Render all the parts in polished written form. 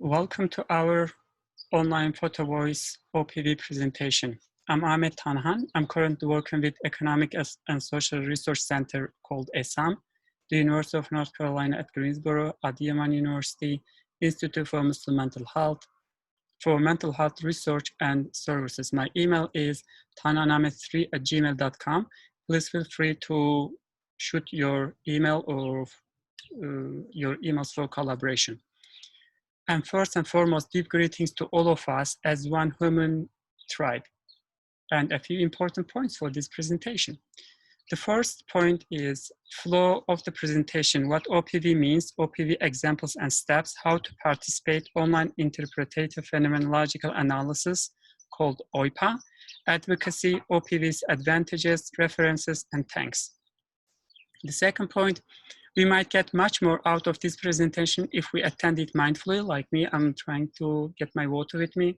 Welcome to our Online Photovoice OPV presentation. I'm Ahmet Tanhan. I'm currently working with Economic and Social Research Center called ESAM, the University of North Carolina at Greensboro, Adiyaman University, Institute for Muslim Mental Health, for mental health research and services. My email is tanhanamet3@gmail.com. Please feel free to shoot your email or your emails for collaboration. And first and foremost, deep greetings to all of us as one human tribe. And a few important points for this presentation. The first point is flow of the presentation, what OPV means, OPV examples and steps, how to participate, online interpretative phenomenological analysis called OIPA, advocacy, OPV's advantages, references, and thanks. The second point, we might get much more out of this presentation if we attend it mindfully, like me. I'm trying to get my water with me.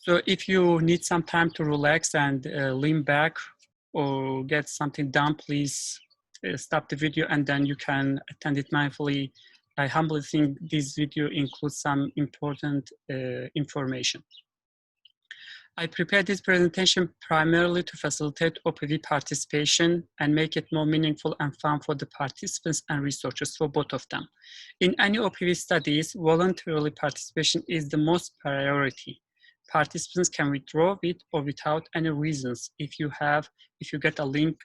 So if you need some time to relax and lean back or get something done, please stop the video and then you can attend it mindfully. I humbly think this video includes some important information. I prepared this presentation primarily to facilitate OPV participation and make it more meaningful and fun for the participants and researchers, for both of them. In any OPV studies, voluntarily participation is the most priority. Participants can withdraw with or without any reasons. If you get a link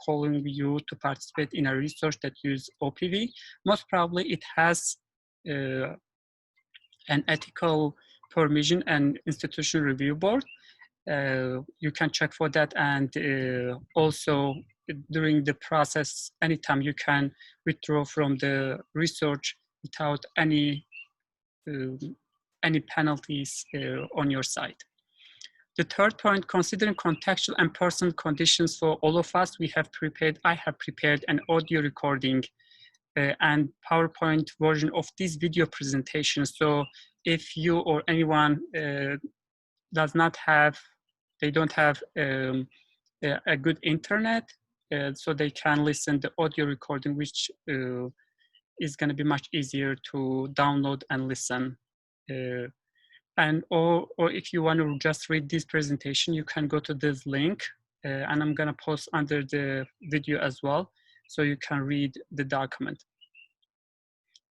calling you to participate in a research that uses OPV, most probably it has an ethical permission and institutional review board. You can check for that, and also during the process, anytime you can withdraw from the research without any penalties on your side. The third point, considering contextual and personal conditions for all of us, I have prepared an audio recording and PowerPoint version of this video presentation. So if you or anyone don't have a good internet, so they can listen to the audio recording, which is going to be much easier to download and listen. Or if you want to just read this presentation, you can go to this link, and I'm going to post under the video as well, so you can read the document.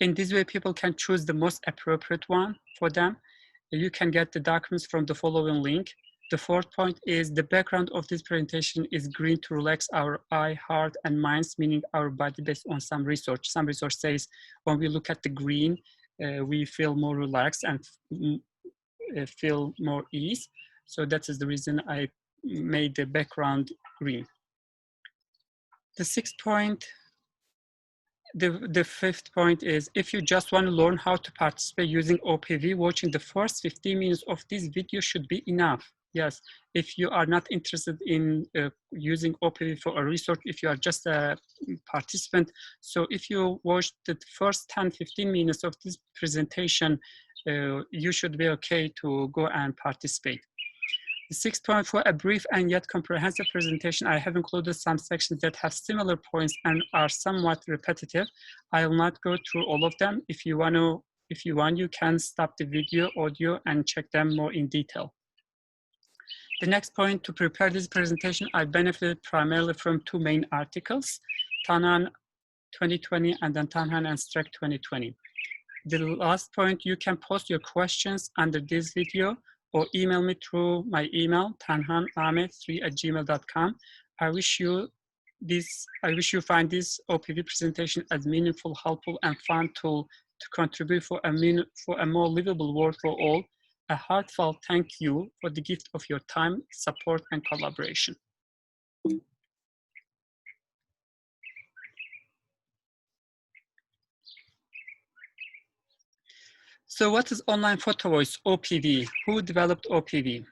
In this way, people can choose the most appropriate one for them. You can get the documents from the following link. The fourth point is the background of this presentation is green to relax our eye, heart, and minds, meaning our body, based on some research. Some research says when we look at the green, we feel more relaxed and feel more ease. So that is the reason I made the background green. The sixth point, the fifth point is, if you just want to learn how to participate using OPV, watching the first 15 minutes of this video should be enough. Yes, if you are not interested in using OPV for a research, if you are just a participant, so if you watch the first 10-15 minutes of this presentation, you should be okay to go and participate. The sixth point, for a brief and yet comprehensive presentation, I have included some sections that have similar points and are somewhat repetitive. I will not go through all of them. If you want, you can stop the video, audio, and check them more in detail. The next point, to prepare this presentation, I benefited primarily from two main articles, Tanhan 2020 and then Tanhan and Streck 2020. The last point, you can post your questions under this video or email me through my email, tanhanamet3@gmail.com. I wish you find this OPV presentation as meaningful, helpful, and fun tool to contribute for a more livable world for all. A heartfelt thank you for the gift of your time, support, and collaboration. So what is Online Photovoice, OPV? Who developed OPV?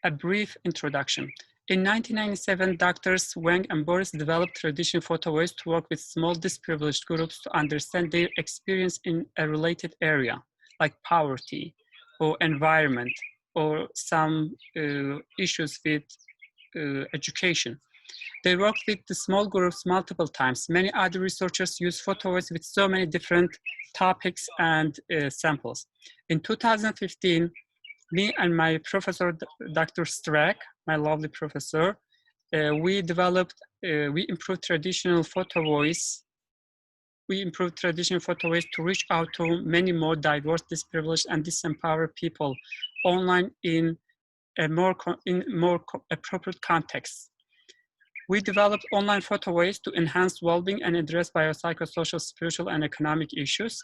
A brief introduction. In 1997, Drs. Wang and Boris developed traditional Photovoice to work with small disadvantaged groups to understand their experience in a related area, like poverty or environment or some issues with education. They worked with the small groups multiple times. Many other researchers use Photovoice with so many different topics and samples. In 2015, me and my professor, Dr. Strack, my lovely professor, we improved traditional Photovoice. We improved traditional Photovoice to reach out to many more diverse, disprivileged, and disempowered people online in a more appropriate context. We developed Online Photovoice to enhance well-being and address biopsychosocial, spiritual, and economic issues.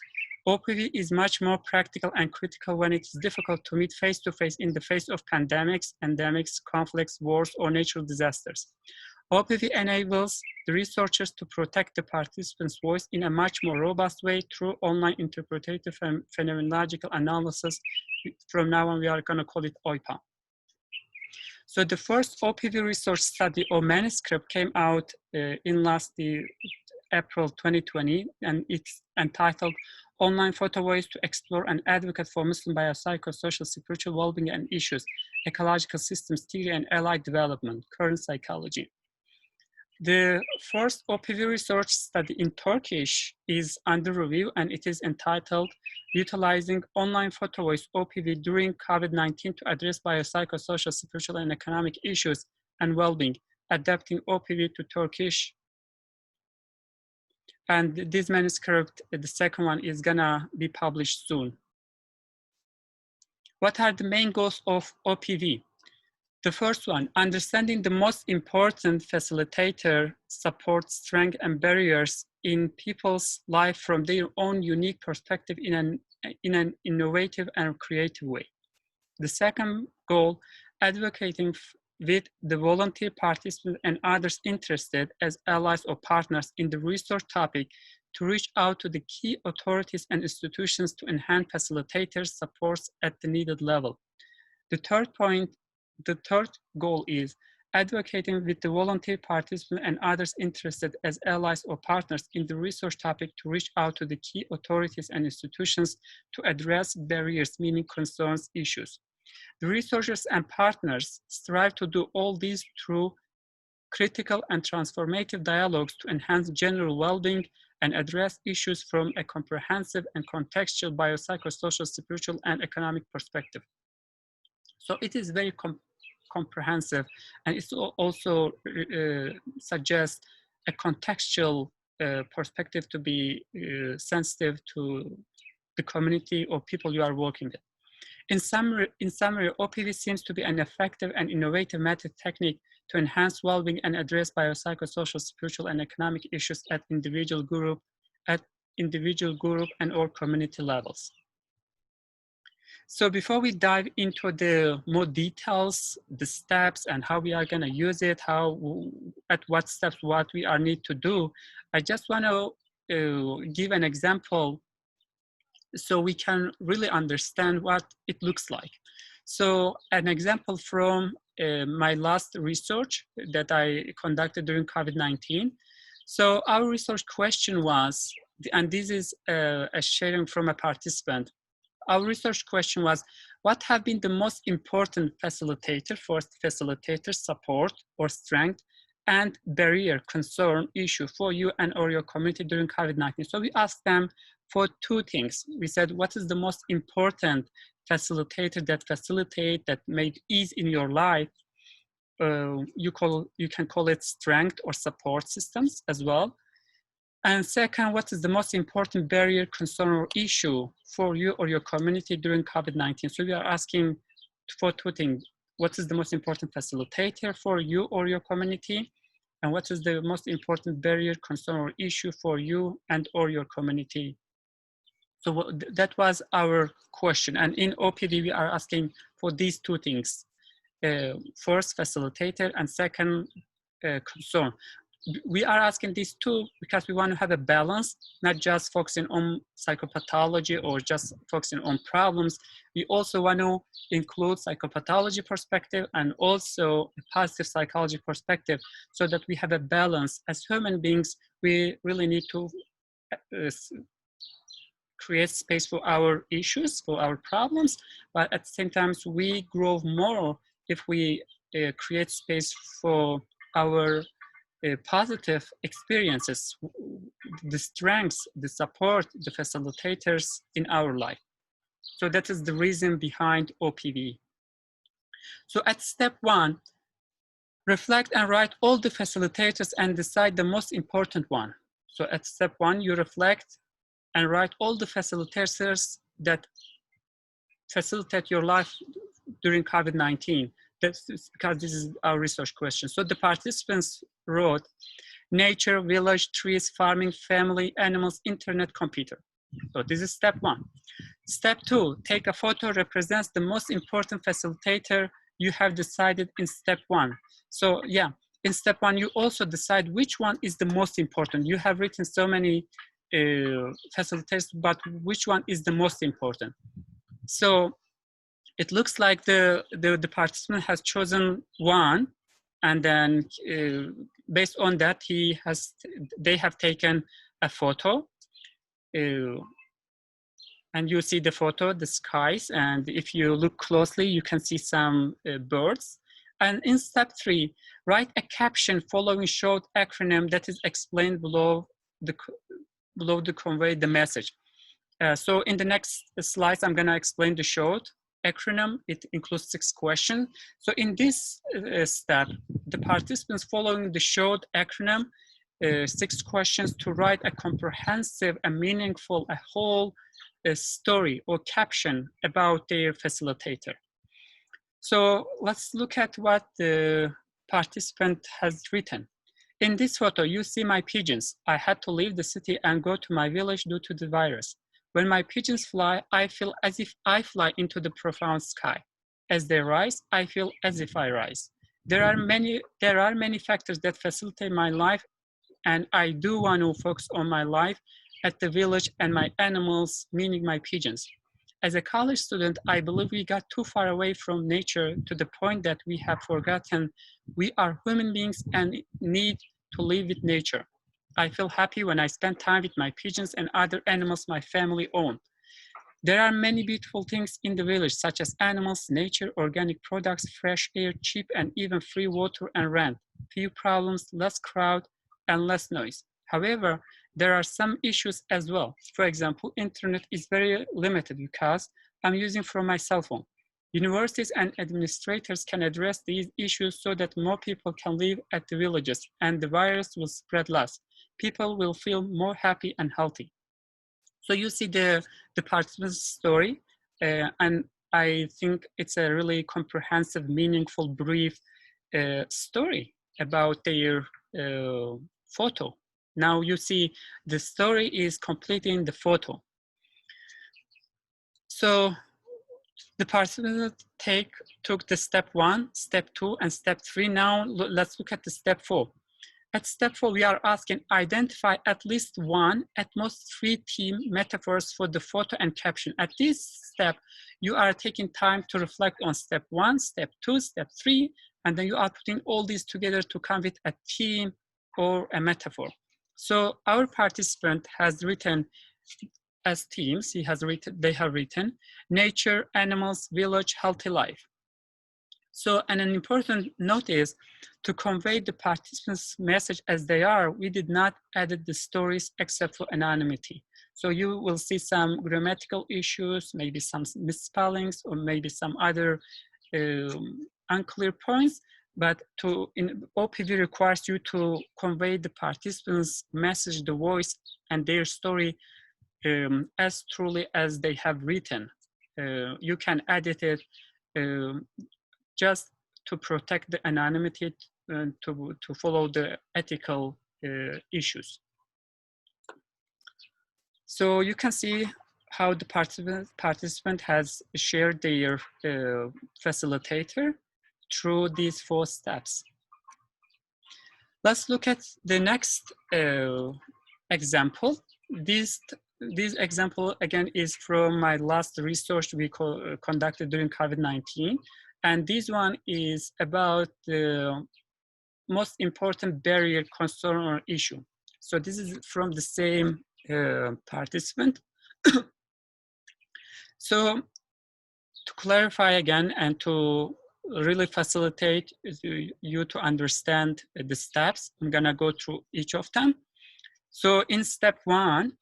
OPV is much more practical and critical when it is difficult to meet face-to-face in the face of pandemics, endemics, conflicts, wars, or natural disasters. OPV enables the researchers to protect the participants' voice in a much more robust way through online interpretative and phenomenological analysis. From now on, we are going to call it OIPA. So the first OPV research study or manuscript came out in April 2020, and it's entitled Online Photovoice to Explore and Advocate for Muslim Biopsychosocial, Spiritual Wellbeing and Issues, Ecological Systems Theory and Allied Development, Current Psychology. The first OPV research study in Turkish is under review, and it is entitled Utilizing Online Photovoice OPV During COVID-19 to Address Biopsychosocial, Spiritual, and Economic Issues and Wellbeing, Adapting OPV to Turkish. And this manuscript, the second one, is gonna be published soon. What are the main goals of OPV? The first one, understanding the most important facilitator support, strength, and barriers in people's life from their own unique perspective in an innovative and creative way. The second goal, advocating with the volunteer participants and others interested as allies or partners in the research topic to reach out to the key authorities and institutions to enhance facilitators' supports at the needed level. The third goal is advocating with the volunteer participants and others interested as allies or partners in the research topic to reach out to the key authorities and institutions to address barriers, meaning concerns, issues. The researchers and partners strive to do all these through critical and transformative dialogues to enhance general well-being and address issues from a comprehensive and contextual biopsychosocial, spiritual, and economic perspective. So it is very comprehensive, and it also suggests a contextual perspective to be sensitive to the community or people you are working with. In summary, OPV seems to be an effective and innovative method technique to enhance well-being and address biopsychosocial, spiritual, and economic issues at individual group and or community levels. So before we dive into the more details, the steps and how we are going to use it, at what steps, what we are need to do, I just want to give an example so we can really understand what it looks like. So an example from my last research that I conducted during COVID-19. So our research question was, and this is a sharing from a participant. Our research question was, what have been the most important facilitator for facilitator support or strength and barrier, concern, issue for you and or your community during COVID-19? So we asked them for two things. We said, what is the most important facilitator that made ease in your life? You can call it strength or support systems as well. And second, what is the most important barrier, concern, or issue for you or your community during COVID-19? So we are asking for two things. What is the most important facilitator for you or your community? And what is the most important barrier, concern, or issue for you and or your community? So that was our question. And in OPV, we are asking for these two things. First, facilitator, and second, concern. We are asking these two because we want to have a balance, not just focusing on psychopathology or just focusing on problems. We also want to include psychopathology perspective and also a positive psychology perspective so that we have a balance. As human beings, we really need to create space for our issues, for our problems, but at the same time, we grow more if we create space for our positive experiences, the strengths, the support, the facilitators in our life. So that is the reason behind OPV. So at step 1, reflect and write all the facilitators and decide the most important one. So at step 1, you reflect and write all the facilitators that facilitate your life during COVID-19. That's because this is our research question. So the participants wrote nature, village, trees, farming, family, animals, internet, computer. So this is step 1. Step 2, take a photo represents the most important facilitator you have decided in step 1. So yeah, in step 1, you also decide which one is the most important. You have written so many facilitators, but which one is the most important? So it looks like the participant has chosen one, and then based on that, they have taken a photo. And you see the photo, the skies, and if you look closely, you can see some birds. And in step 3, write a caption following short acronym that is explained below to convey the message. So in the next slides, I'm gonna explain the short acronym. It includes 6 questions. So in this step, the participants following the short acronym, 6 questions to write a comprehensive and meaningful, a whole story or caption about their facilitator. So let's look at what the participant has written. In this photo, you see my pigeons. I had to leave the city and go to my village due to the virus. When my pigeons fly, I feel as if I fly into the profound sky. As they rise, I feel as if I rise. There are many factors that facilitate my life, and I do want to focus on my life at the village and my animals, meaning my pigeons. As a college student, I believe we got too far away from nature to the point that we have forgotten we are human beings and need to live with nature. I feel happy when I spend time with my pigeons and other animals my family own. There are many beautiful things in the village, such as animals, nature, organic products, fresh air, cheap and even free water and rent. Few problems, less crowd, and less noise. However, there are some issues as well. For example, internet is very limited because I'm using from my cell phone. Universities and administrators can address these issues so that more people can live at the villages and the virus will spread less. People will feel more happy and healthy. So you see the participant's story, and I think it's a really comprehensive, meaningful, brief story about their photo. Now you see the story is completing the photo. So the participant took the step 1, step 2, and step 3. Now let's look at the step 4. At step 4, we are asking identify at least 1, at most 3 theme metaphors for the photo and caption. At this step, you are taking time to reflect on step 1, step 2, step 3, and then you are putting all these together to come with a theme or a metaphor. So our participant has written as themes, they have written nature, animals, village, healthy life. So, and an important note is to convey the participants' message as they are, we did not edit the stories except for anonymity. So you will see some grammatical issues, maybe some misspellings, or maybe some other unclear points, but in OPV requires you to convey the participants' message, the voice, and their story as truly as they have written. You can edit it just to protect the anonymity and to follow the ethical issues. So you can see how the participant has shared their facilitator through these 4 steps. Let's look at the next example. This example, again, is from my last research we conducted during COVID-19. And this one is about the most important barrier, concern, or issue. So this is from the same participant. So to clarify again and to really facilitate you to understand the steps, I'm gonna go through each of them. So in step 1,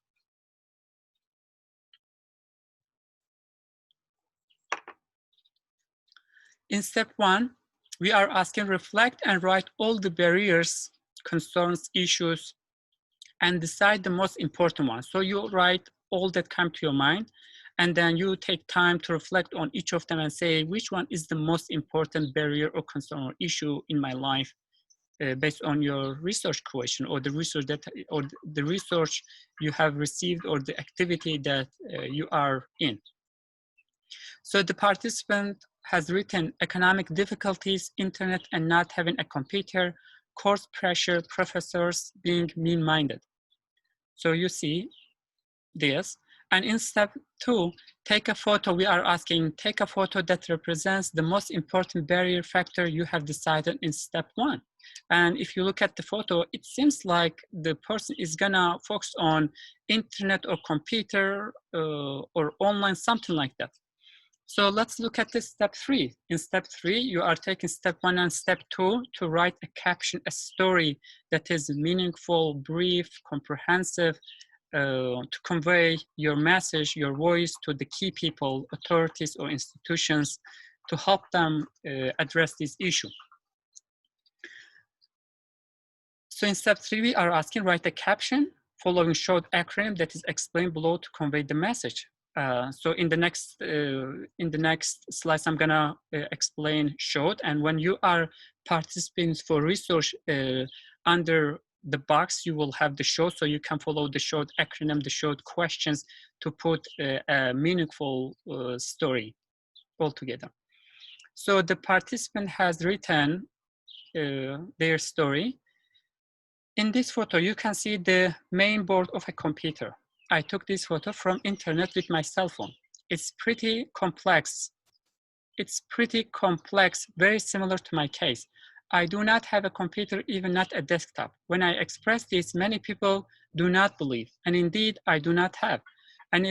we are asking reflect and write all the barriers, concerns, issues, and decide the most important ones. So you write all that come to your mind, and then you take time to reflect on each of them and say, which one is the most important barrier or concern or issue in my life based on your research question or the research that, or the research you have received or the activity that you are in. So the participant has written economic difficulties, internet and not having a computer, course pressure, professors being mean-minded. So you see this. And in step 2, take a photo. We are asking, take a photo that represents the most important barrier factor you have decided in step 1. And if you look at the photo, it seems like the person is gonna focus on internet or computer or online, something like that. So let's look at this step 3. In step 3, you are taking step 1 and step 2 to write a caption, a story that is meaningful, brief, comprehensive, to convey your message, your voice to the key people, authorities or institutions to help them address this issue. So in step 3, we are asking write a caption following short acronym that is explained below to convey the message. So in the next slides, I'm gonna explain short. And when you are participating for research under the box, you will have the short, so you can follow the short acronym, the short questions to put a meaningful story altogether. So the participant has written their story. In this photo, you can see the main board of a computer. I took this photo from internet with my cell phone. It's pretty complex. Very similar to my case. I do not have a computer, even not a desktop. When I express this, many people do not believe, and indeed I do not have. And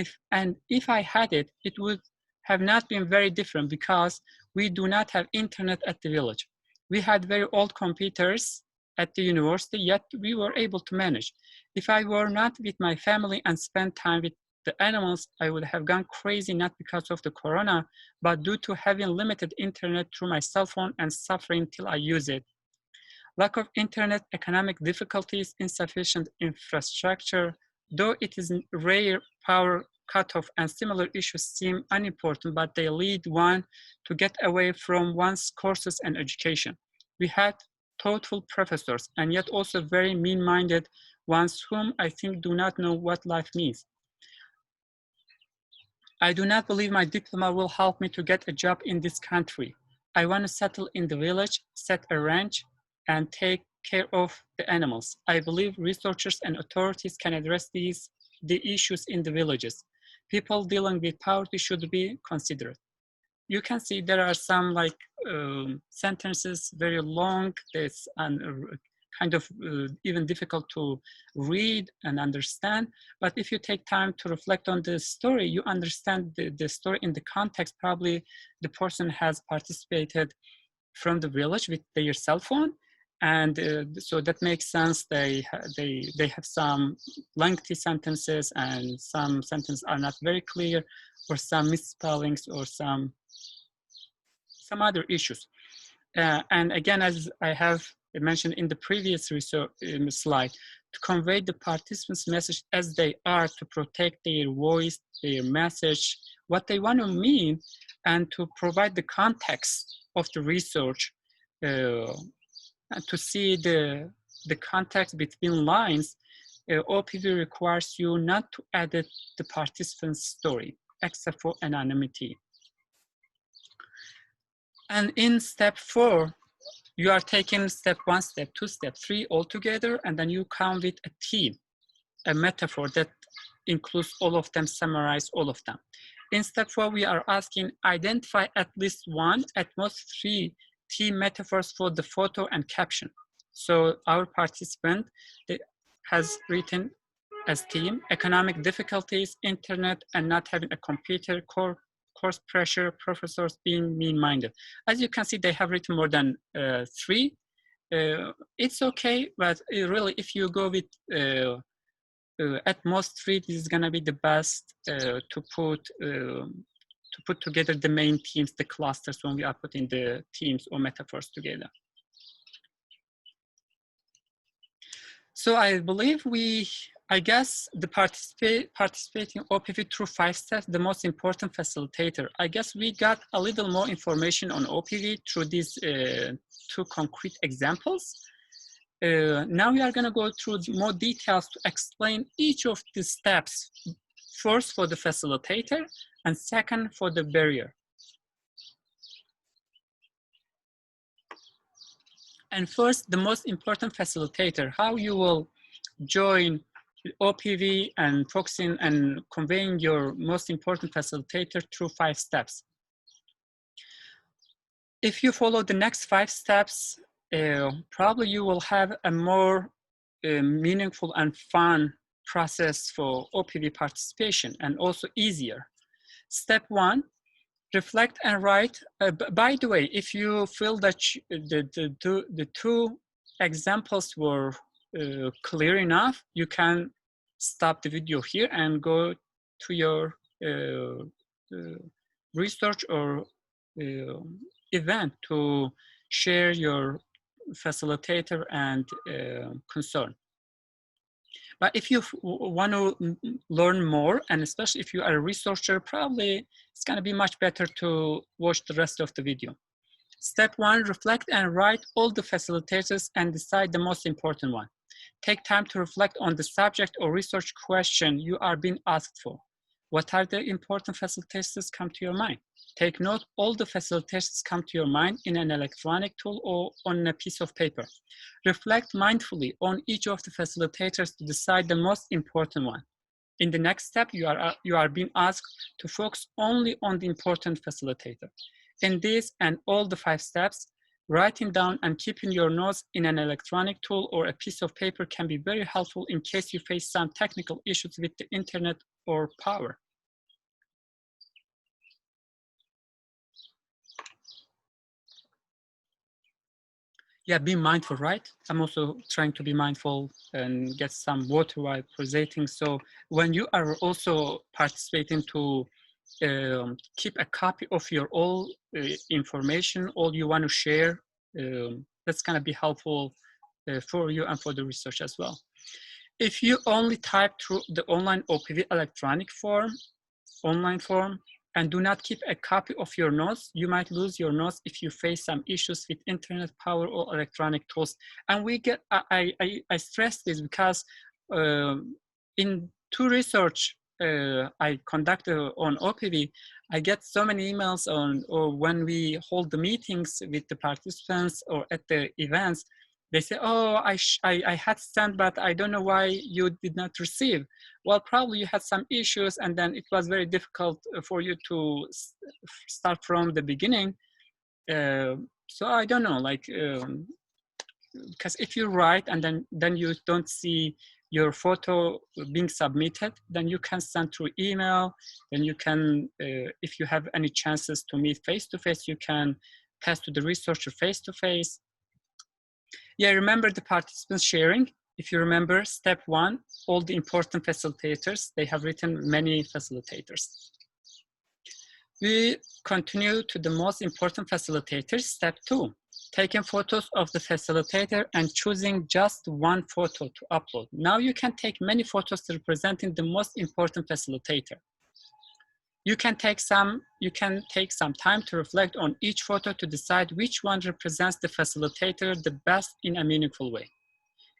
if I had it, it would have not been very different because we do not have internet at the village. We had very old computers at the university, yet we were able to manage. If I were not with my family and spent time with the animals, I would have gone crazy, not because of the corona, but due to having limited internet through my cell phone and suffering till I use it. Lack of internet, economic difficulties, insufficient infrastructure, though it is rare, power cutoff and similar issues seem unimportant, but they lead one to get away from one's courses and education. We had thoughtful professors and yet also very mean-minded ones whom I think do not know what life means. I do not believe my diploma will help me to get a job in this country. I want to settle in the village, set a ranch, and take care of the animals. I believe researchers and authorities can address the issues in the villages. People dealing with poverty should be considered. You can see there are some sentences, very long, that's kind of even difficult to read and understand. But if you take time to reflect on the story, you understand the story in the context. Probably the person has participated from the village with their cell phone. And so that makes sense. They have some lengthy sentences and some sentences are not very clear, or some misspellings, or some other issues. And again, as I have mentioned in the previous slide, to convey the participants' message as they are, to protect their voice, their message, what they want to mean, and to provide the context of the research, and to see the context between lines. OPV requires you not to edit the participant's story, except for anonymity. And in step 4, you are taking step 1, step 2, step 3 all together, and then you come with a theme, a metaphor that includes all of them, summarize all of them. In step 4, we are asking, identify at least 1, at most 3 theme metaphors for the photo and caption. So our participant has written as theme, economic difficulties, internet, and not having a computer, course pressure, professors being mean-minded. As you can see, they have written more than 3. It's okay, but really, if you go with at most 3, this is gonna be the best to put together the main themes, the clusters, when we are putting the themes or metaphors together. So I believe I guess the participating OPV through 5 steps, the most important facilitator. I guess we got a little more information on OPV through these 2 concrete examples. Now we are gonna go through more details to explain each of the steps, first for the facilitator and second for the barrier. And first, the most important facilitator, how you will join OPV and focusing and conveying your most important facilitator through 5 steps. If you follow the next 5 steps, probably you will have a more meaningful and fun process for OPV participation, and also easier. Step 1, reflect and write. By the way, if you feel that the 2 examples were clear enough, you can stop the video here and go to your research or event to share your facilitator and concern. But if you want to learn more, and especially if you are a researcher, probably it's going to be much better to watch the rest of the video. Step 1, reflect and write all the facilitators and decide the most important one. Take time to reflect on the subject or research question you are being asked for. What are the important facilitators come to your mind? Take note all the facilitators come to your mind in an electronic tool or on a piece of paper. Reflect mindfully on each of the facilitators to decide the most important one. In the next step, you are being asked to focus only on the important facilitator. In this and all the 5 steps, writing down and keeping your notes in an electronic tool or a piece of paper can be very helpful in case you face some technical issues with the internet or power. Yeah, be mindful, right? I'm also trying to be mindful and get some water while presenting. So when you are also participating to keep a copy of your all information, all you want to share, that's going to be helpful for you and for the research as well. If you only type through the online OPV electronic form, online form, and do not keep a copy of your notes, you might lose your notes if you face some issues with internet power or electronic tools. And I stress this because in 2 research I conducted on OPV, I get so many emails or when we hold the meetings with the participants or at the events, they say, oh, I had sent, but I don't know why you did not receive. Well, probably you had some issues and then it was very difficult for you to start from the beginning. So I don't know, like, because if you write and then you don't see your photo being submitted, then you can send through email, then you can, if you have any chances to meet face-to-face, you can pass to the researcher face-to-face. Yeah, remember the participants sharing. If you remember, step 1, all the important facilitators, they have written many facilitators. We continue to the most important facilitators, step 2, taking photos of the facilitator and choosing just one photo to upload. Now you can take many photos representing the most important facilitator. You can take some time to reflect on each photo to decide which one represents the facilitator the best in a meaningful way.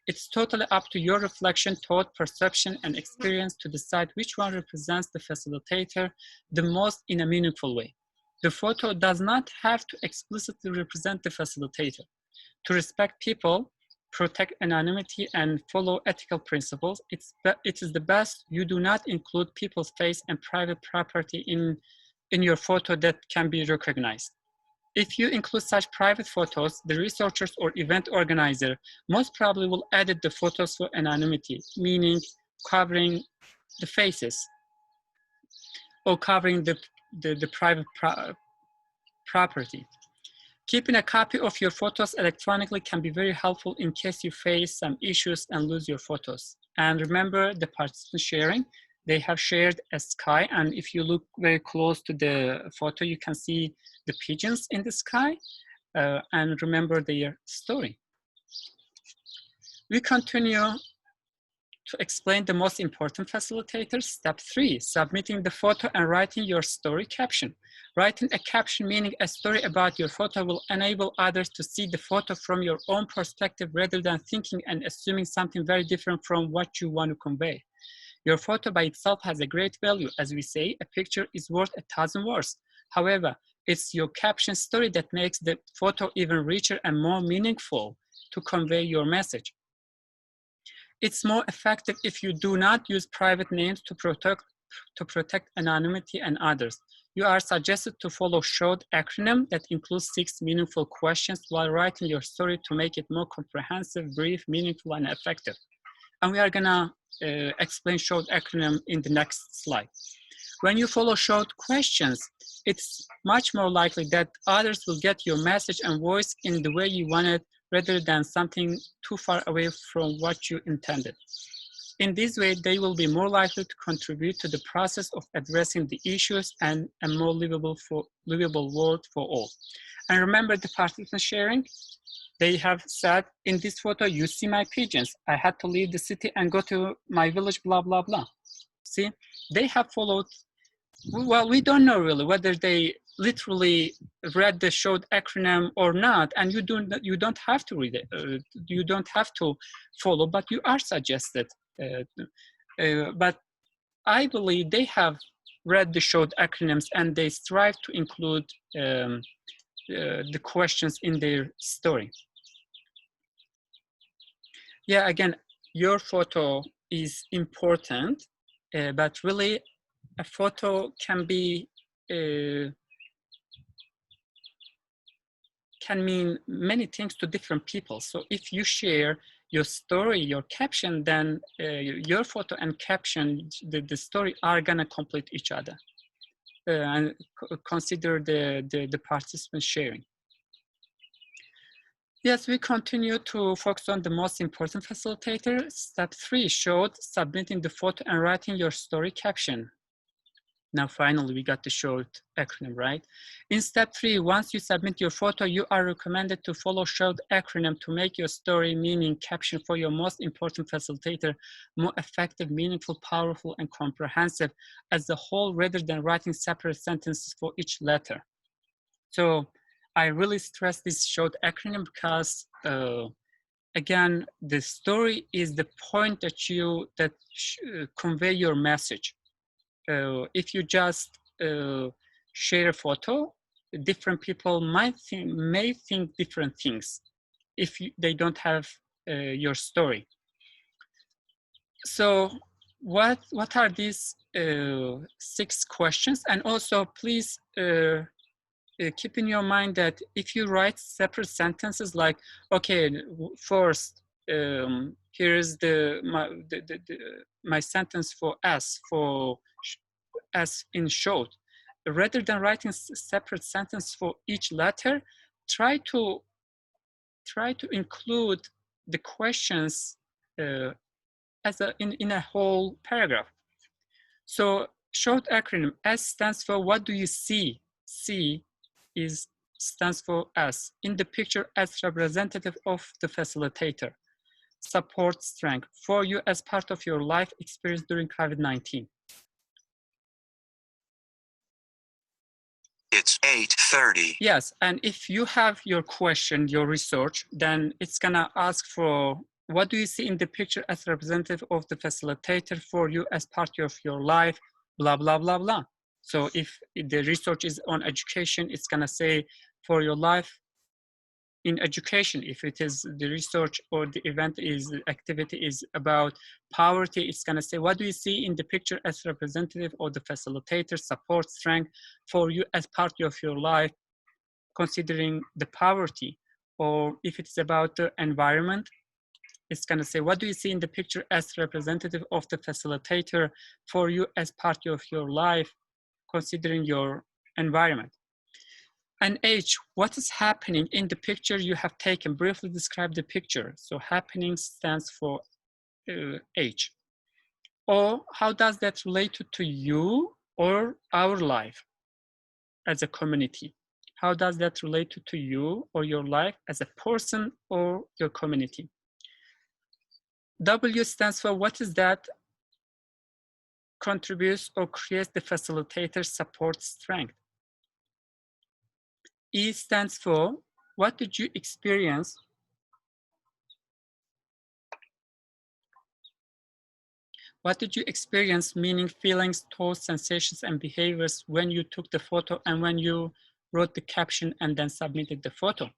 It's totally up to your reflection, thought, perception, and experience to decide which one represents the facilitator the most in a meaningful way. The photo does not have to explicitly represent the facilitator. To respect people, protect anonymity, and follow ethical principles, it is the best you do not include people's face and private property in your photo that can be recognized. If you include such private photos, the researchers or event organizer most probably will edit the photos for anonymity, meaning covering the faces or covering the the private property. Keeping a copy of your photos electronically can be very helpful in case you face some issues and lose your photos. And remember the participant sharing. They have shared a sky, and if you look very close to the photo, you can see the pigeons in the sky, and remember their story. We continue to explain the most important facilitators. Step 3, submitting the photo and writing your story caption. Writing a caption, meaning a story about your photo, will enable others to see the photo from your own perspective rather than thinking and assuming something very different from what you want to convey. Your photo by itself has a great value. As we say, a picture is worth 1,000 words. However, it's your caption story that makes the photo even richer and more meaningful to convey your message. It's more effective if you do not use private names to protect anonymity and others. You are suggested to follow SHORT acronym that includes 6 meaningful questions while writing your story to make it more comprehensive, brief, meaningful, and effective. And we are gonna explain SHORT acronym in the next slide. When you follow SHORT questions, it's much more likely that others will get your message and voice in the way you want it, rather than something too far away from what you intended. In this way, they will be more likely to contribute to the process of addressing the issues and a more livable world for all. And remember the participant sharing? They have said, in this photo, you see my pigeons. I had to leave the city and go to my village, blah, blah, blah. See, they have followed. Well, we don't know really whether they literally read the SHORT acronym or not, and you don't have to read it. You don't have to follow, but you are suggested. But I believe they have read the SHORT acronyms and they strive to include the questions in their story. Yeah, again, your photo is important, but really, a photo can be can mean many things to different people. So if you share your story, your caption, then your photo and caption, the story are gonna complete each other. And consider the participants sharing. Yes, we continue to focus on the most important facilitator. Step 3 showed submitting the photo and writing your story caption. Now, finally, we got the SHORT acronym, right? In step 3, once you submit your photo, you are recommended to follow SHORT acronym to make your story, meaning caption for your most important facilitator, more effective, meaningful, powerful, and comprehensive as a whole, rather than writing separate sentences for each letter. So I really stress this SHORT acronym because, again, the story is the point that convey your message. If you just share a photo, different people may think different things if they don't have your story. So what are these 6 questions? And also, please keep in your mind that if you write separate sentences, like, okay, first, here's my sentence for S, as in SHORT, rather than writing separate sentence for each letter, try to include the questions in a whole paragraph. So SHORT acronym, S stands for what do you see? C stands for S, in the picture as representative of the facilitator. Support strength for you as part of your life experience during COVID-19. It's 8:30. Yes, and if you have your question, your research, then it's gonna ask for what do you see in the picture as representative of the facilitator for you as part of your life, blah, blah, blah, blah. So if the research is on education, it's gonna say for your life in education. If it is the research or the activity is about poverty, it's gonna say, what do you see in the picture as representative of the facilitator, support strength for you as part of your life, considering the poverty? Or if it's about the environment, it's gonna say, what do you see in the picture as representative of the facilitator for you as part of your life, considering your environment. And H, what is happening in the picture you have taken? Briefly describe the picture. So happening stands for H. Or how does that relate to you or our life as a community? How does that relate to you or your life as a person or your community? W stands for what is that contributes or creates the facilitator support strength. E stands for what did you experience? What did you experience, meaning feelings, thoughts, sensations, and behaviors when you took the photo and when you wrote the caption and then submitted the photo?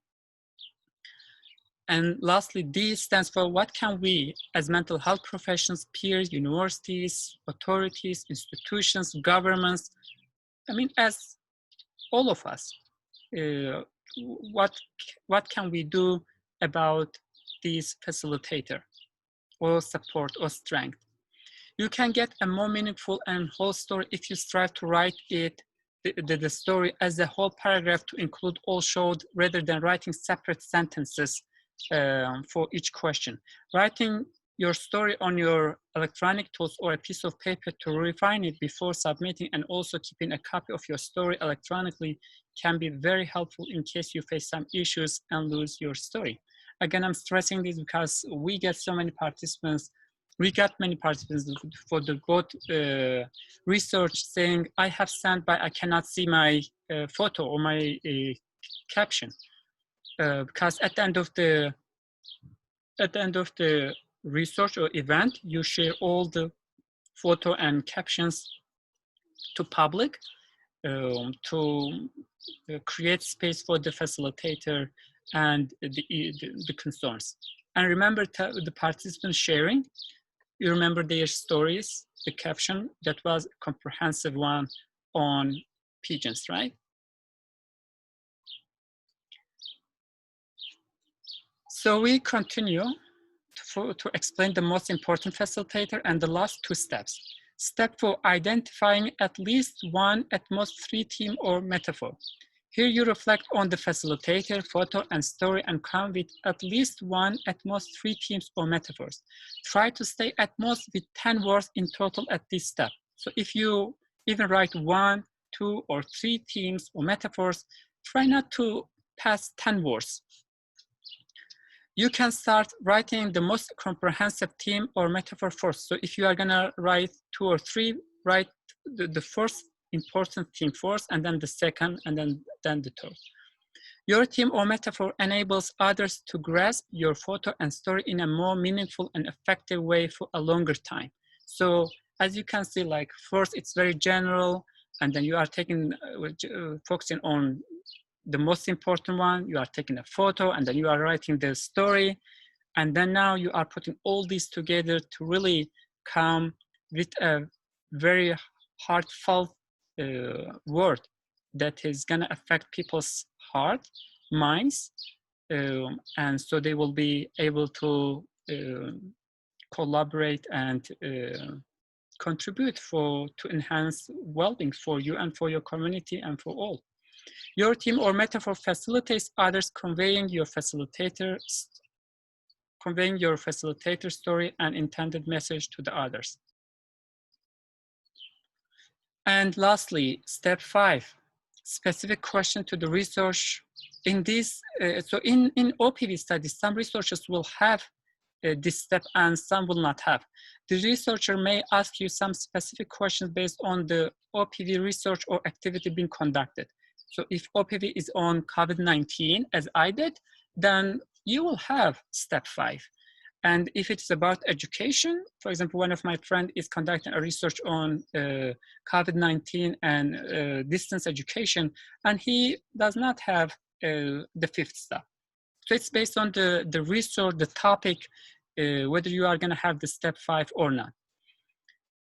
And lastly, D stands for what can we as mental health professionals, peers, universities, authorities, institutions, governments, I mean, as all of us, what can we do about this facilitator or support or strength? You can get a more meaningful and whole story if you strive to write it, the story as a whole paragraph to include all showed rather than writing separate sentences for each question. Writing your story on your electronic tools or a piece of paper to refine it before submitting and also keeping a copy of your story electronically can be very helpful in case you face some issues and lose your story. Again, I'm stressing this because we get so many participants. We got many participants for the both research saying, I have sent, but I cannot see my photo or my caption. Because at the end of the research or event, you share all the photo and captions to public to create space for the facilitator and the concerns. And remember the participants sharing, you remember their stories, the caption, that was a comprehensive one on pigeons, right? So we continue to explain the most important facilitator and the last two steps. Step 4, identifying at least one, at most 3 theme or metaphor. Here you reflect on the facilitator, photo, and story and come with at least one, at most 3 themes or metaphors. Try to stay at most with 10 words in total at this step. So if you even write 1, 2, or 3 themes or metaphors, try not to pass 10 words. You can start writing the most comprehensive theme or metaphor first. So if you are gonna write 2 or 3, write the first important theme first, and then the second, and then the third. Your theme or metaphor enables others to grasp your photo and story in a more meaningful and effective way for a longer time. So as you can see, like first it's very general, and then you are taking, focusing on the most important one, you are taking a photo, and then you are writing the story. And then now you are putting all these together to really come with a very heartfelt word that is gonna affect people's heart, minds, and so they will be able to collaborate and contribute to enhance well-being for you and for your community and for all. Your theme or metaphor facilitates others conveying your facilitator story and intended message to the others. And lastly, step 5, specific question to the research. In this, so in OPV studies, some researchers will have this step and some will not have. The researcher may ask you some specific questions based on the OPV research or activity being conducted. So if OPV is on COVID-19, as I did, then you will have step 5. And if it's about education, for example, one of my friends is conducting a research on COVID-19 and distance education, and he does not have the 5th step. So it's based on the research, the topic, whether you are gonna have the step 5 or not.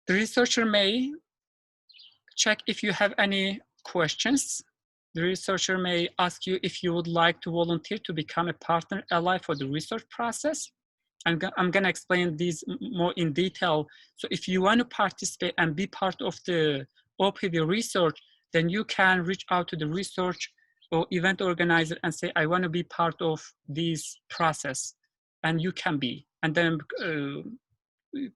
The researcher may check if you have any questions. The researcher may ask you if you would like to volunteer to become a partner ally for the research process. I'm gonna explain these more in detail. So if you want to participate and be part of the OPV research, then you can reach out to the research or event organizer and say, I want to be part of this process, and you can be. And then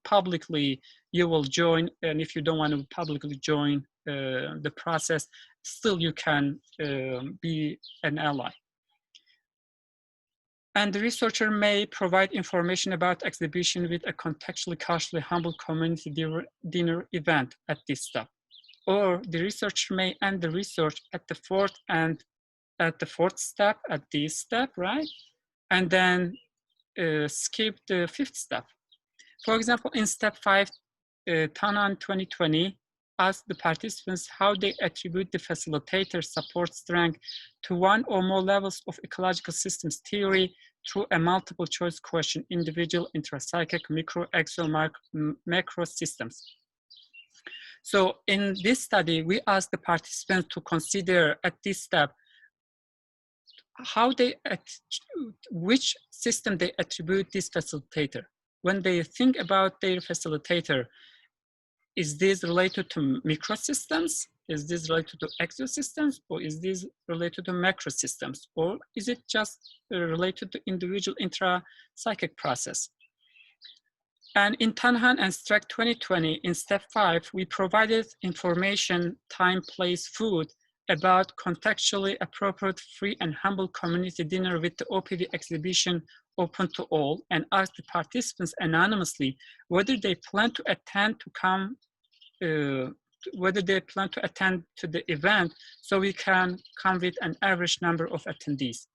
publicly you will join, and if you don't want to publicly join the process, still you can be an ally. And the researcher may provide information about exhibition with a contextually culturally humble community dinner event at this step. Or the researcher may end the research at the fourth step, at this step, right? And then skip the fifth step. For example, in step 5, Tanan 2020 asked the participants how they attribute the facilitator support strength to one or more levels of ecological systems theory through a multiple choice question, individual, intrapsychic, micro, exo, macro systems. So in this study, we asked the participants to consider at this step how they, which system they attribute this facilitator. When they think about their facilitator, is this related to microsystems? Is this related to exosystems? Or is this related to macrosystems? Or is it just related to individual intrapsychic process? And in Tanhan and Streck 2020, in step 5, we provided information, time, place, food about contextually appropriate, free and humble community dinner with the OPV exhibition open to all, and asked the participants anonymously whether they plan to attend to the event, so we can come with an average number of attendees.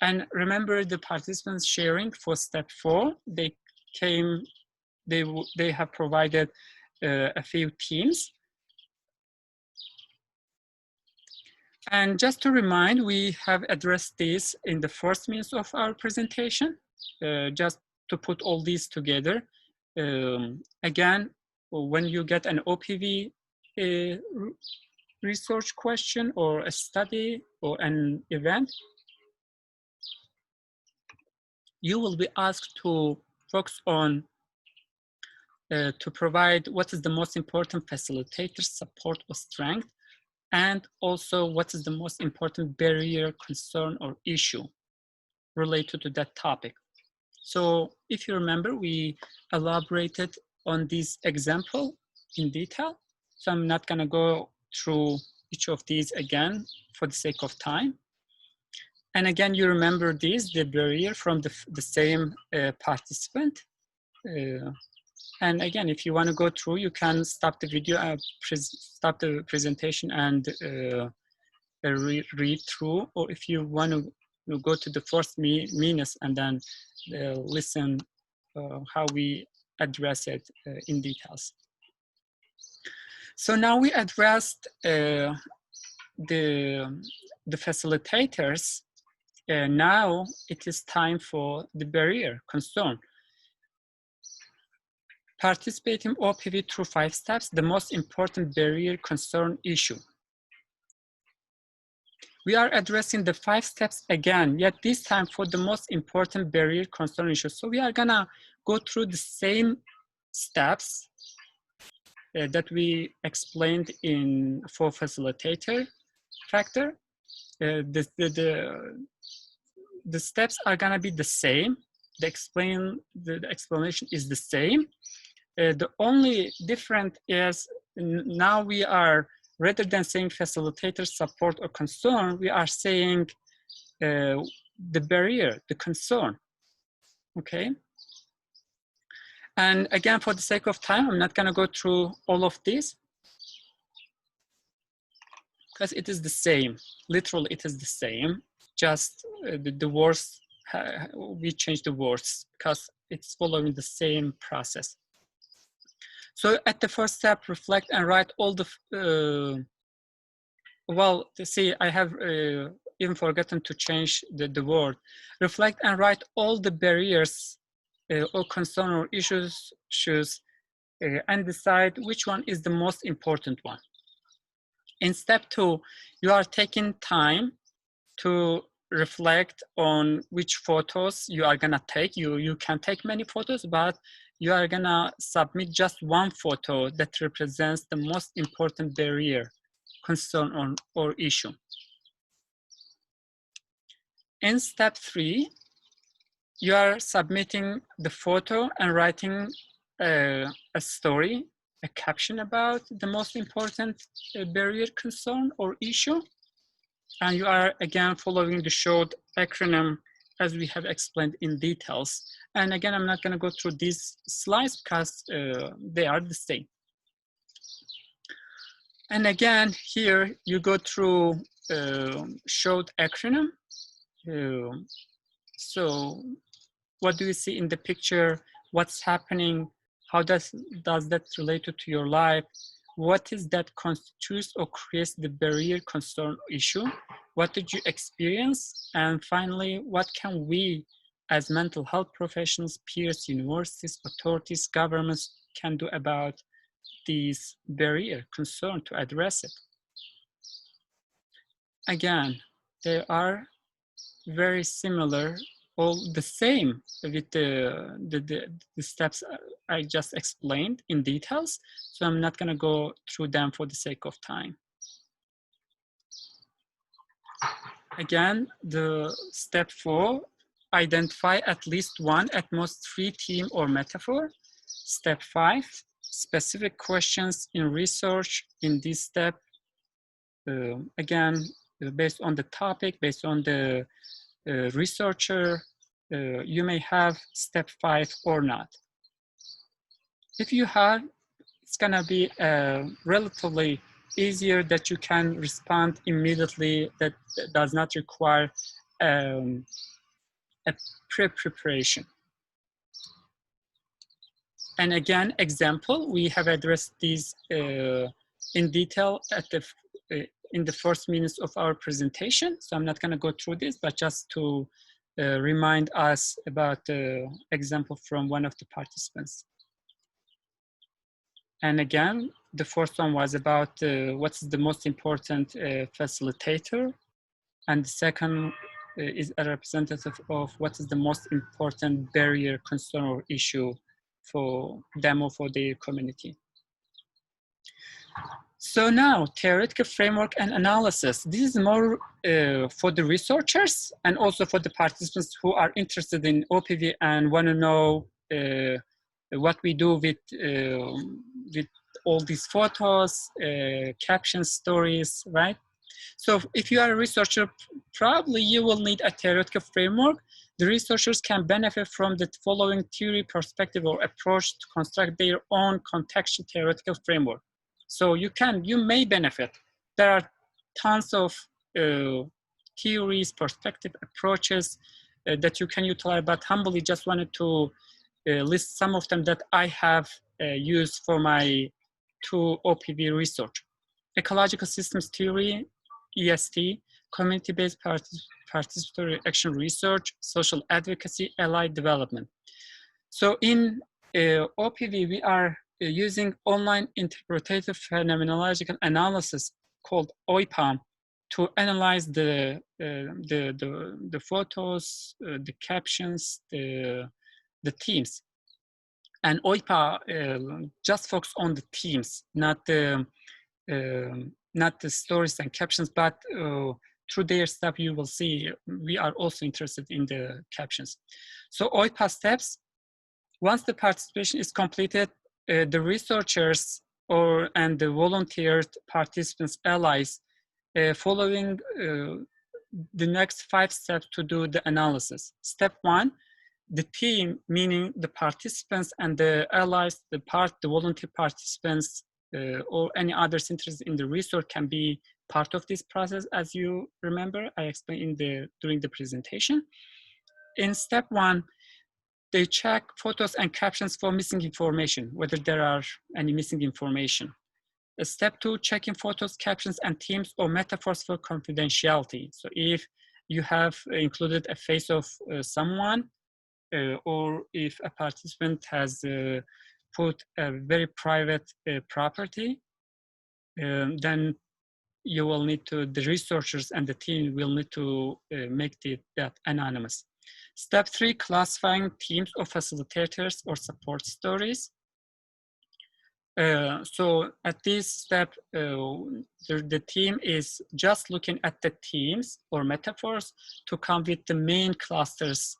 And remember the participants sharing for step 4, they have provided a few teams. And just to remind, we have addressed this in the first minutes of our presentation, just to put all these together. Again, when you get an OPV research question or a study or an event, you will be asked to focus on to provide what is the most important facilitator support or strength, and also what is the most important barrier, concern, or issue related to that topic. So if you remember, we elaborated on this example in detail. So I'm not gonna go through each of these again for the sake of time. And again, you remember this, the barrier from the same participant. And again, if you want to go through, you can stop the video, stop the presentation and read through. Or if you want to go to the first minutes and then listen how we address it in details. So now we addressed the facilitators. Now it is time for the barrier, concern. Participate in OPV through 5 steps, the most important barrier, concern, issue. We are addressing the 5 steps again, yet this time for the most important barrier, concern, issue. So we are gonna go through the same steps that we explained for facilitator factor. The steps are gonna be the same. The explanation is the same. The only difference is now we are, rather than saying facilitator support or concern, we are saying the barrier, the concern, okay? And again, for the sake of time, I'm not gonna go through all of this because it is the same. Literally, it is the same, just the words, we change the words because it's following the same process. So at the first step, reflect and write all the, well, see, I have even forgotten to change the word. Reflect and write all the barriers or concern or issues and decide which one is the most important one. In step 2, you are taking time to reflect on which photos you are gonna take. You can take many photos, but you are gonna submit just one photo that represents the most important barrier, concern, or issue. In step 3, you are submitting the photo and writing a story, a caption about the most important barrier, concern, or issue. And you are again following the short acronym as we have explained in details. And again, I'm not gonna go through these slides because they are the same. And again, here you go through short acronym. So what do you see in the picture? What's happening? How does that relate to your life? What is that constitutes or creates the barrier, concern, issue? What did you experience? And finally, what can we as mental health professionals, peers, universities, authorities, governments can do about these barrier, concern to address it? Again, they are very similar, all the same with the steps I just explained in details. So I'm not gonna go through them for the sake of time. Again, the step 4, identify at least one, at most 3 theme or metaphor. Step 5, specific questions in research. In this step, again, based on the topic, based on the researcher, you may have step 5 or not. If you have, it's gonna be relatively easier that you can respond immediately, that does not require a pre-preparation. And again, example, we have addressed these in detail at the in the first minutes of our presentation. So I'm not gonna go through this, but just to remind us about the example from one of the participants. And again, the first one was about what's the most important facilitator. And the second is a representative of what is the most important barrier, concern, or issue for them or for their community. So now, theoretical framework and analysis. This is more for the researchers and also for the participants who are interested in OPV and want to know what we do with all these photos, captions, stories, right? So if you are a researcher, probably you will need a theoretical framework. The researchers can benefit from the following theory, perspective, or approach to construct their own contextual theoretical framework. So you may benefit. There are tons of theories, perspective, approaches that you can utilize, but humbly just wanted to list some of them that I have used for my 2 OPV research. Ecological systems theory, EST, community-based participatory action research, social advocacy, allied development. So in OPV, we are using online interpretative phenomenological analysis called OIPA to analyze the photos, the captions, the themes. And OIPA just focuses on the themes, not the stories and captions, but through their step, you will see we are also interested in the captions. So OIPA steps, once the participation is completed, the researchers and the volunteered participants, allies, following the next 5 steps to do the analysis. Step 1, the team, meaning the participants and the allies, the volunteer participants, or any others interested in the research can be part of this process. As you remember, I explained during the presentation. In step 1, they check photos and captions for missing information, whether there are any missing information. Step 2, checking photos, captions, and themes or metaphors for confidentiality. So if you have included a face of someone, or if a participant has put a very private property, then you will need to, the researchers and the team will need to make that anonymous. Step 3, classifying teams of facilitators or support stories. So at this step, the team is just looking at the themes or metaphors to come with the main clusters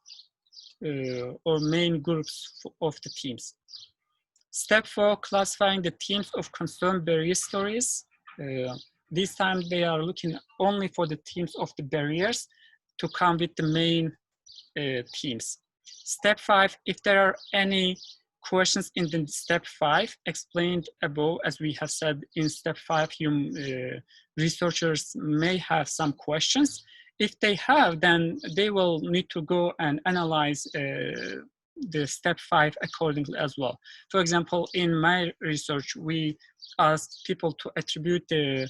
or main groups of the teams. Step 4, classifying the themes of concern barrier stories. This time they are looking only for the themes of the barriers to come with the main themes. Step 5, if there are any questions in the step 5 explained above, as we have said in step 5, researchers may have some questions. If they have, then they will need to go and analyze the step 5 accordingly as well. For example, in my research, we asked people to attribute the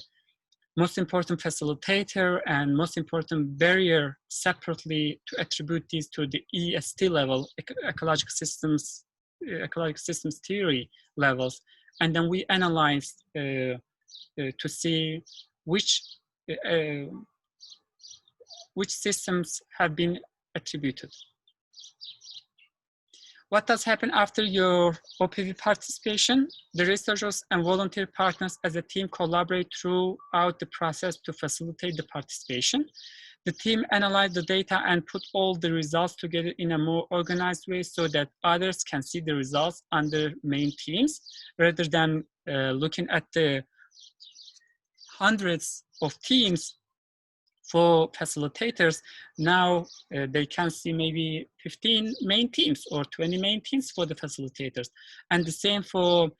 most important facilitator and most important barrier separately, to attribute these to the EST level, ecological systems theory levels. And then we analyzed to see which systems have been attributed. What does happen after your OPV participation? The researchers and volunteer partners as a team collaborate throughout the process to facilitate the participation. The team analyzed the data and put all the results together in a more organized way so that others can see the results under main themes, rather than looking at the hundreds of themes for facilitators. Now they can see maybe 15 main themes or 20 main themes for the facilitators. And the same for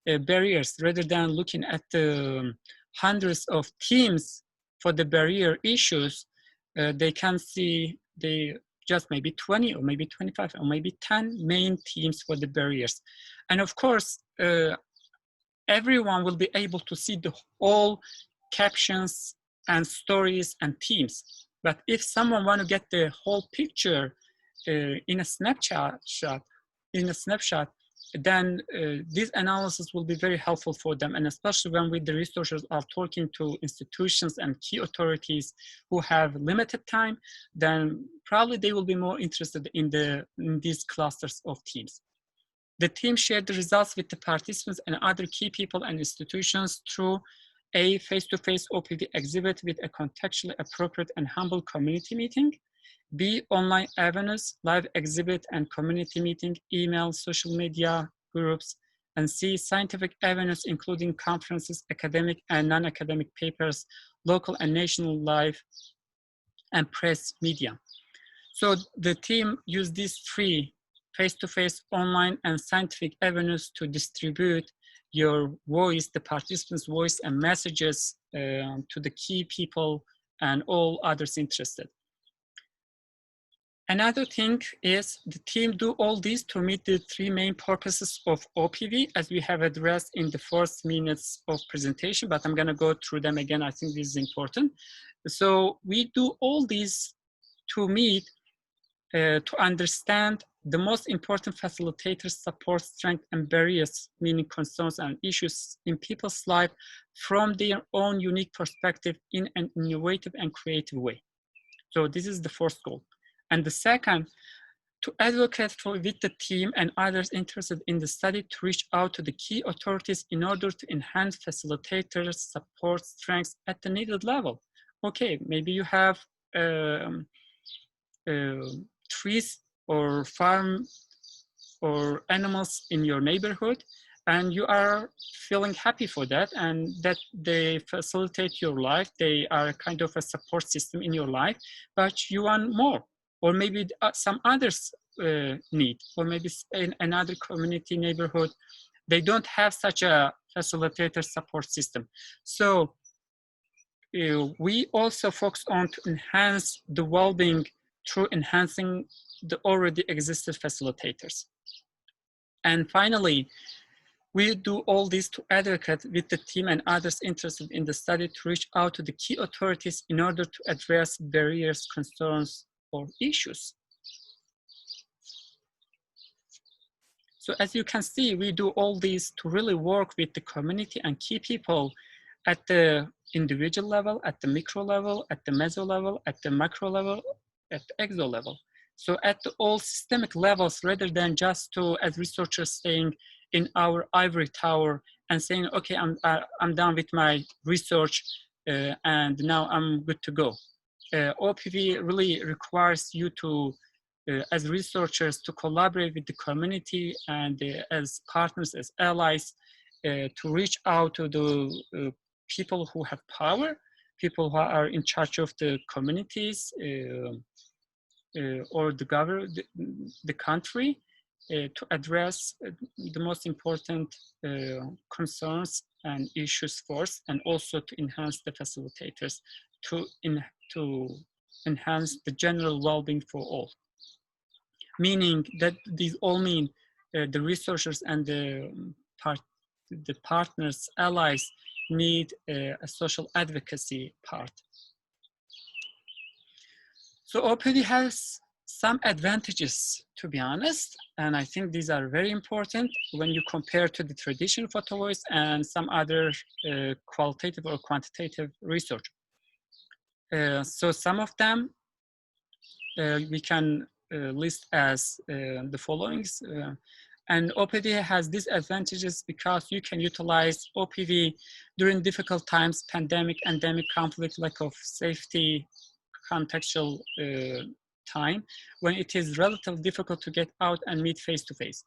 barriers, rather than looking at the hundreds of themes for the barrier issues, they can see just maybe 20 or maybe 25 or maybe 10 main themes for the barriers. And of course, everyone will be able to see the whole captions and stories and themes. But if someone want to get the whole picture in a snapshot, then this analysis will be very helpful for them. And especially when the researchers are talking to institutions and key authorities who have limited time, then probably they will be more interested in these clusters of themes. The team shared the results with the participants and other key people and institutions through a face-to-face OPV exhibit with a contextually appropriate and humble community meeting. B, online avenues, live exhibit and community meeting, email, social media groups. And C, scientific avenues, including conferences, academic and non-academic papers, local and national live and press media. So the team used these three face-to-face, online, and scientific avenues to distribute your voice, the participants' voice and messages to the key people and all others interested. Another thing is the team do all this to meet the three main purposes of OPV, as we have addressed in the first minutes of presentation, but I'm gonna go through them again. I think this is important. So we do all these to meet, to understand the most important facilitators, support, strength, and barriers, meaning concerns and issues in people's life from their own unique perspective in an innovative and creative way. So this is the first goal. And the second, to advocate with the team and others interested in the study to reach out to the key authorities in order to enhance facilitators' support strengths at the needed level. Okay, maybe you have trees or farm or animals in your neighborhood, and you are feeling happy for that, and that they facilitate your life. They are kind of a support system in your life, but you want more, or maybe some others need, or maybe in another community neighborhood, they don't have such a facilitator support system. So we also focus on to enhance the well-being through enhancing the already existed facilitators. And finally, we do all this to advocate with the team and others interested in the study to reach out to the key authorities in order to address barriers, concerns, or issues. So as you can see, we do all these to really work with the community and key people at the individual level, at the micro level, at the meso level, at the macro level, at the exo level. So at all systemic levels, rather than just to, as researchers saying in our ivory tower and saying, okay, I'm done with my research and now I'm good to go. OPV really requires you to, as researchers, to collaborate with the community and as partners, as allies, to reach out to the people who have power, people who are in charge of the communities or the country, to address the most important concerns and issues first, and also to enhance the facilitators, to enhance the general well-being for all. Meaning that these all mean the researchers and the partners, allies, need a social advocacy part. So OPV has some advantages, to be honest, and I think these are very important when you compare to the traditional photo voice and some other qualitative or quantitative research. So some of them we can list as the followings. And OPV has these advantages because you can utilize OPV during difficult times, pandemic, endemic, conflict, lack of safety, contextual time, when it is relatively difficult to get out and meet face-to-face.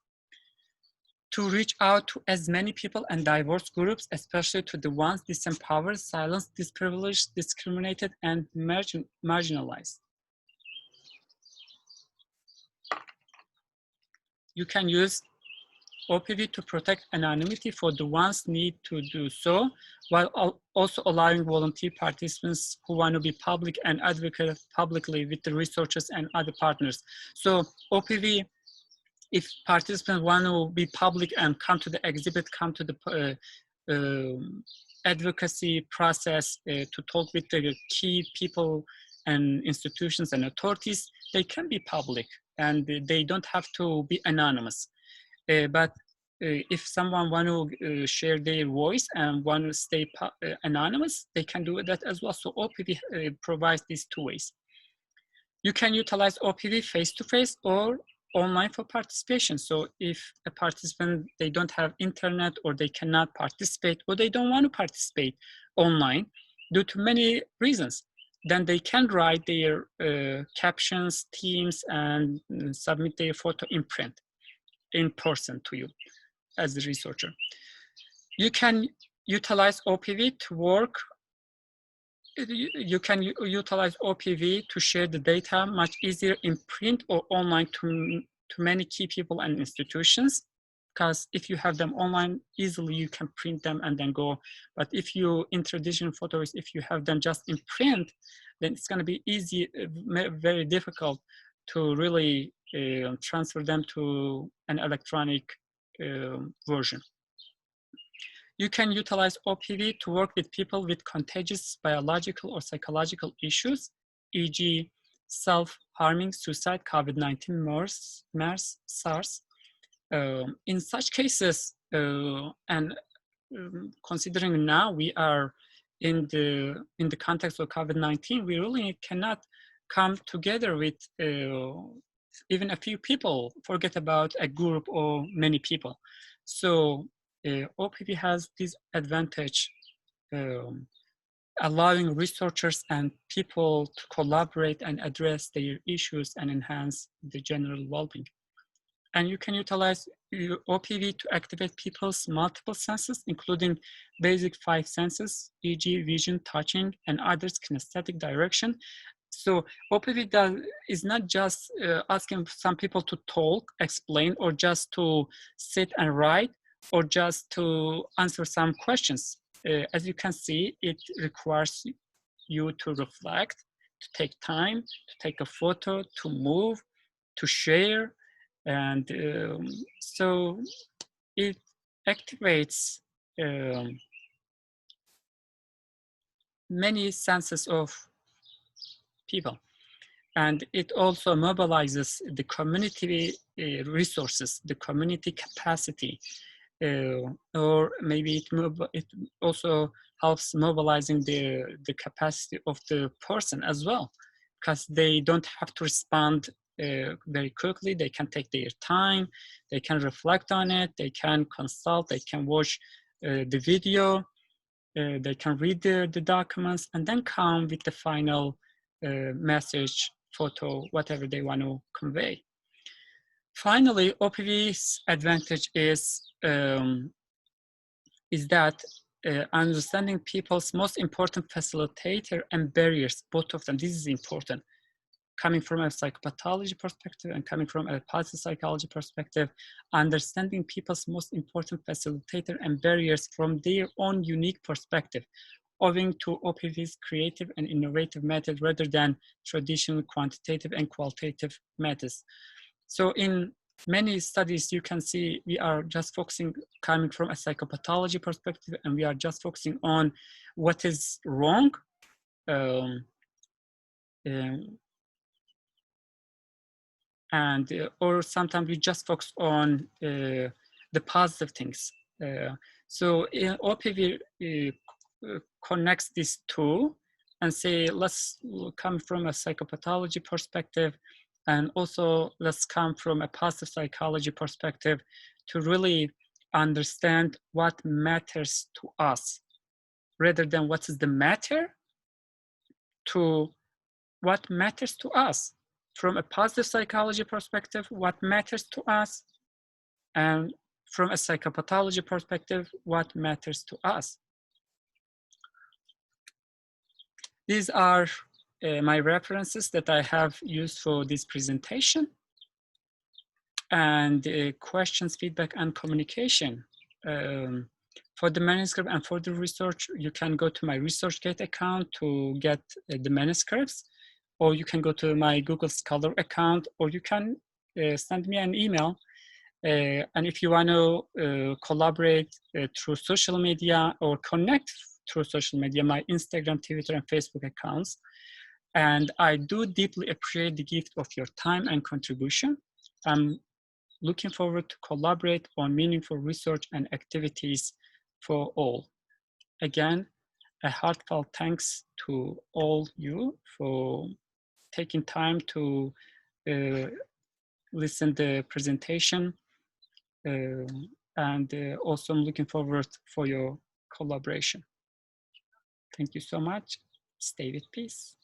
To reach out to as many people and diverse groups, especially to the ones disempowered, silenced, disprivileged, discriminated, and marginalized. You can use OPV to protect anonymity for the ones need to do so, while also allowing volunteer participants who want to be public and advocate publicly with the researchers and other partners. So OPV, if participants want to be public and come to the exhibit, come to the advocacy process to talk with the key people and institutions and authorities, they can be public and they don't have to be anonymous. But if someone want to share their voice and want to stay anonymous, they can do that as well. So OPV provides these two ways. You can utilize OPV face-to-face or online for participation. So if a participant, they don't have internet or they cannot participate or they don't want to participate online due to many reasons, then they can write their captions, themes, and submit their photo in print, in person to you as a researcher. You can utilize OPV to work. You can utilize OPV to share the data much easier in print or online to many key people and institutions, because if you have them online, easily you can print them and then go. But if you, in traditional photos, if you have them just in print, then it's going to be easy, very difficult to really transfer them to an electronic version. You can utilize OPV to work with people with contagious biological or psychological issues, e.g. self-harming, suicide, COVID-19, MERS, SARS. In such cases, and considering now we are in the context of COVID-19, we really cannot come together with even a few people, forget about a group or many people. So OPV has this advantage, allowing researchers and people to collaborate and address their issues and enhance the general well-being. And you can utilize OPV to activate people's multiple senses, including basic 5 senses, e.g. vision, touching, and others, kinesthetic, direction. So OPV is not just asking some people to talk, explain, or just to sit and write, or just to answer some questions. As you can see, it requires you to reflect, to take time, to take a photo, to move, to share. And so it activates many senses of people. And it also mobilizes the community resources, the community capacity, or maybe it also helps mobilizing the capacity of the person as well, because they don't have to respond very quickly. They can take their time, they can reflect on it, they can consult, they can watch the video, they can read the documents, and then come with the final message, photo, whatever they want to convey. Finally, OPV's advantage is that understanding people's most important facilitator and barriers, both of them. This is important. Coming from a psychopathology perspective and coming from a positive psychology perspective, understanding people's most important facilitator and barriers from their own unique perspective, owing to OPV's creative and innovative method rather than traditional quantitative and qualitative methods. So in many studies, you can see we are just focusing, coming from a psychopathology perspective, and we are just focusing on what is wrong. Or sometimes we just focus on the positive things. So OPV connects these two and say, let's come from a psychopathology perspective, and also let's come from a positive psychology perspective to really understand what matters to us, rather than what is the matter, to what matters to us. From a positive psychology perspective, what matters to us, and from a psychopathology perspective, what matters to us. These are my references that I have used for this presentation. And questions, feedback, and communication. For the manuscript and for the research, you can go to my ResearchGate account to get the manuscripts, or you can go to my Google Scholar account, or you can send me an email. And if you want to collaborate through social media or connect through social media, my Instagram, Twitter, and Facebook accounts. And I do deeply appreciate the gift of your time and contribution. I'm looking forward to collaborate on meaningful research and activities for all. Again, a heartfelt thanks to all you for taking time to listen to the presentation. And also I'm looking forward for your collaboration. Thank you so much. Stay with peace.